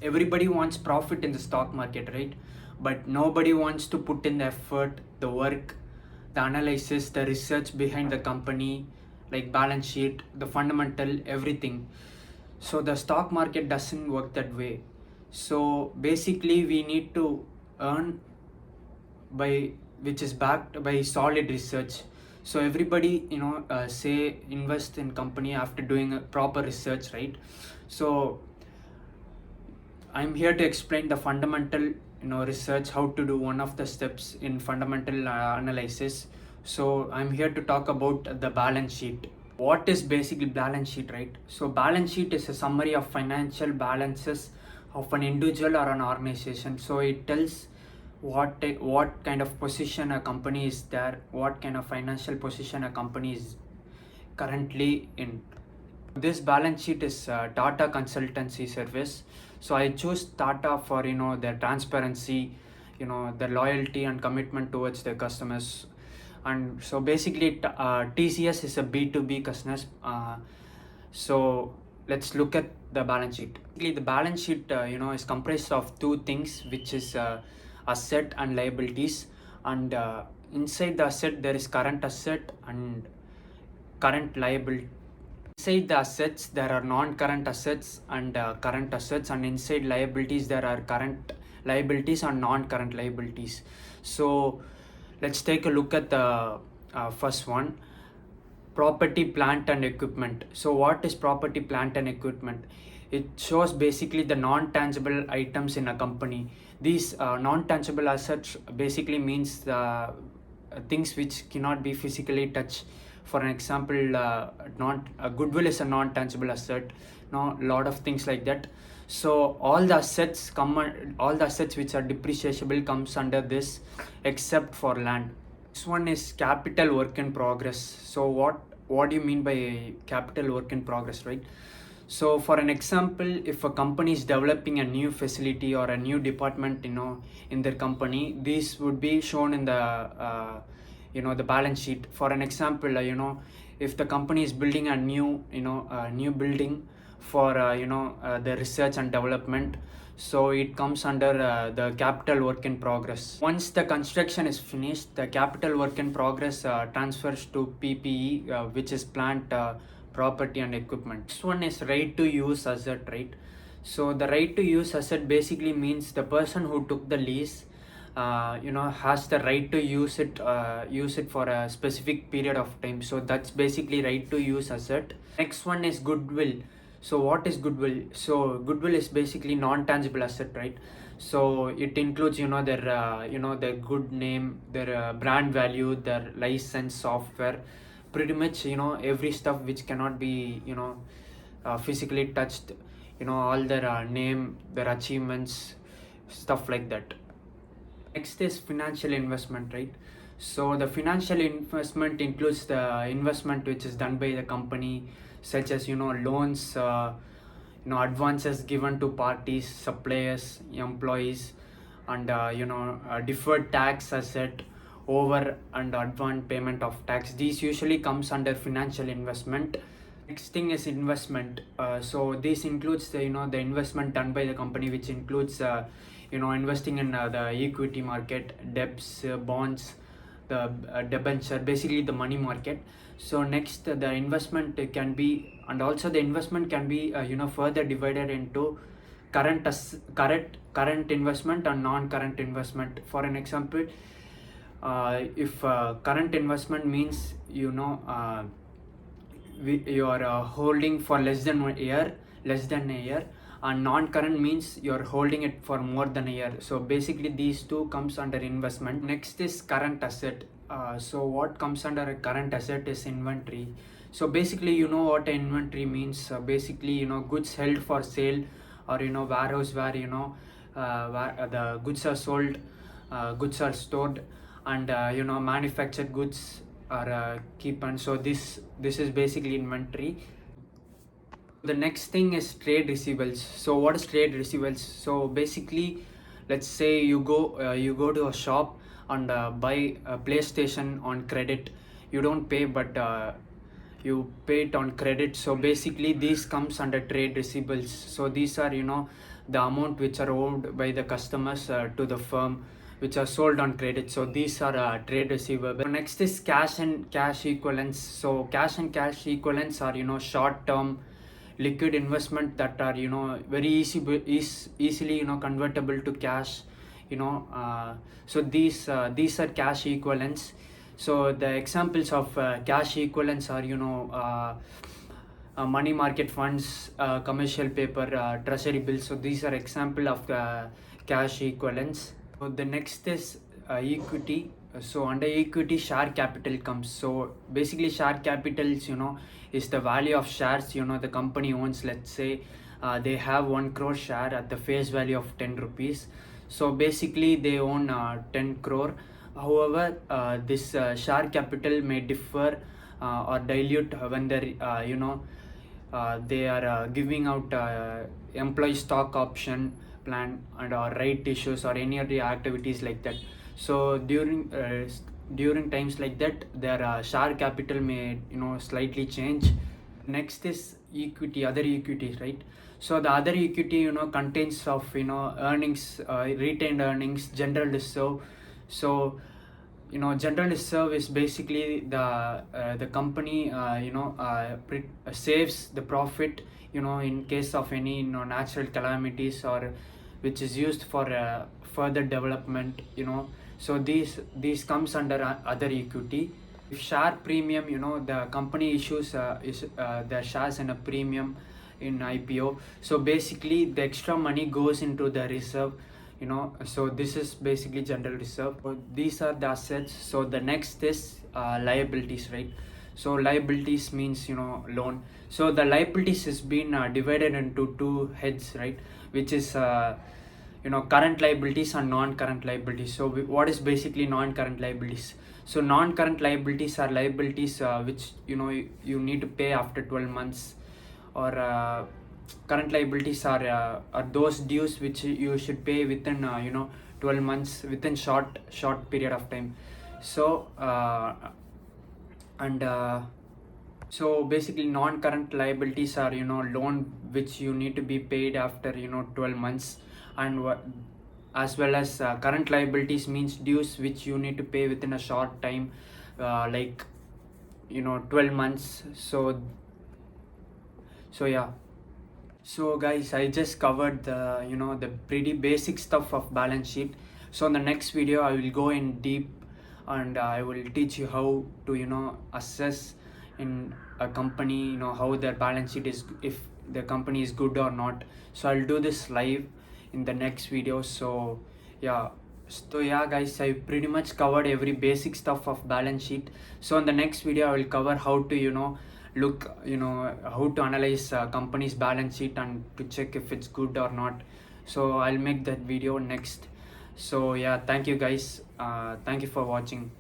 Everybody wants profit in the stock market, right? But nobody wants to put in the effort, the work, the analysis, the research behind the company, like balance sheet, the fundamental, everything. So the stock market doesn't work that way. So basically we need to earn by which is backed by solid research. So everybody say invest in company after doing a proper research, right? So I'm here to explain the fundamental research, how to do one of the steps in fundamental analysis. So I'm here to talk about the balance sheet. What is basically balance sheet, right? So balance sheet is a summary of financial balances of an individual or an organization. So it tells what kind of position a company is there, what kind of financial position a company is currently in. This balance sheet is Tata consultancy service. So I choose Tata for their transparency, their loyalty and commitment towards their customers. And so basically TCS is a B2B customers. So let's look at the balance sheet. Basically, the balance sheet is comprised of two things, which is asset and liabilities. And inside the asset there is current asset and current liability. Inside the assets there are non-current assets and current assets, and inside liabilities there are current liabilities and non-current liabilities. So let's take a look at the first one, property, plant and equipment. So what is property, plant and equipment? It shows basically the non-tangible items in a company. These non-tangible assets basically means the things which cannot be physically touched. For an example, not goodwill is a non-tangible asset. No, lot of things like that. So all the assets all the assets which are depreciable comes under this, except for land. This one is capital work in progress. So what do you mean by capital work in progress, right? So for an example, if a company is developing a new facility or a new department in their company, this would be shown in the balance sheet. For an example, if the company is building a new building for the research and development, so it comes under the capital work in progress. Once the construction is finished, the capital work in progress transfers to PPE, which is plant, property and equipment. This one is right to use asset, right? So the right to use asset basically means the person who took the lease has the right to use it for a specific period of time. So that's basically right to use asset. Next one is goodwill. So what is goodwill? So goodwill is basically non-tangible asset, right? So it includes their good name, their brand value, their license, software, pretty much every stuff which cannot be physically touched, all their name, their achievements, stuff like that. Next is financial investment, right? So the financial investment includes the investment which is done by the company, such as loans, advances given to parties, suppliers, employees, and deferred tax asset, over and advance payment of tax. These usually comes under financial investment. Next thing is investment. So this includes the investment done by the company, which includes investing in the equity market, debts, bonds, the debenture, basically the money market. So next, the investment can be, and also the investment can be further divided into current investment and non-current investment. For an example, if current investment means you are holding for less than a year, and non-current means you're holding it for more than a year. So basically these two comes under investment. Next is current asset. So what comes under a current asset is inventory. So basically what inventory means. Basically goods held for sale, or warehouse where where the goods are sold, goods are stored, and manufactured goods are kept. And so this is basically inventory. The next thing is trade receivables. So what is trade receivables? So basically, let's say you go to a shop and buy a PlayStation on credit. You don't pay, but you pay it on credit. So basically these comes under trade receivables. So these are the amount which are owed by the customers to the firm, which are sold on credit. So these are trade receivables. Next is cash and cash equivalents. So cash and cash equivalents are short term liquid investment that are very easily convertible to cash. So these are cash equivalents. So the examples of cash equivalents are money market funds, commercial paper, treasury bills. So these are example of cash equivalents. So the next is equity. So under equity, share capital comes. So basically share capitals is the value of shares the company owns. Let's say they have 1 crore share at the face value of 10 rupees. So basically they own 10 crore. However, this share capital may differ or dilute when they're they are giving out employee stock option plan and or right issues or any other activities like that. So during times like that, their share capital may slightly change. Next is equity, other equities, right? So the other equity contains of earnings, retained earnings, general reserve. So general reserve is basically the company saves the profit in case of any natural calamities, or which is used for further development. So these comes under other equity. If share premium, the company issues the shares in a premium in IPO. So basically the extra money goes into the reserve. So this is basically general reserve. So these are the assets. So the next is liabilities, right? So liabilities means loan. So the liabilities has been divided into two heads, right? Which is current liabilities and non-current liabilities. So what is basically non-current liabilities? So non-current liabilities are liabilities which you need to pay after 12 months, or current liabilities are those dues which you should pay within 12 months, within short period of time. So so basically non-current liabilities are loan which you need to be paid after 12 months, and as well as current liabilities means dues which you need to pay within a short time, like 12 months. So yeah. So guys, I just covered the the pretty basic stuff of balance sheet. So in the next video I will go in deep, and I will teach you how to assess in a company, how their balance sheet is, if the company is good or not. So I'll do this live in the next video. So yeah guys, I pretty much covered every basic stuff of balance sheet. So in the next video I will cover how to look how to analyze a company's balance sheet and to check if it's good or not. So I'll make that video next. So yeah, thank you guys, thank you for watching.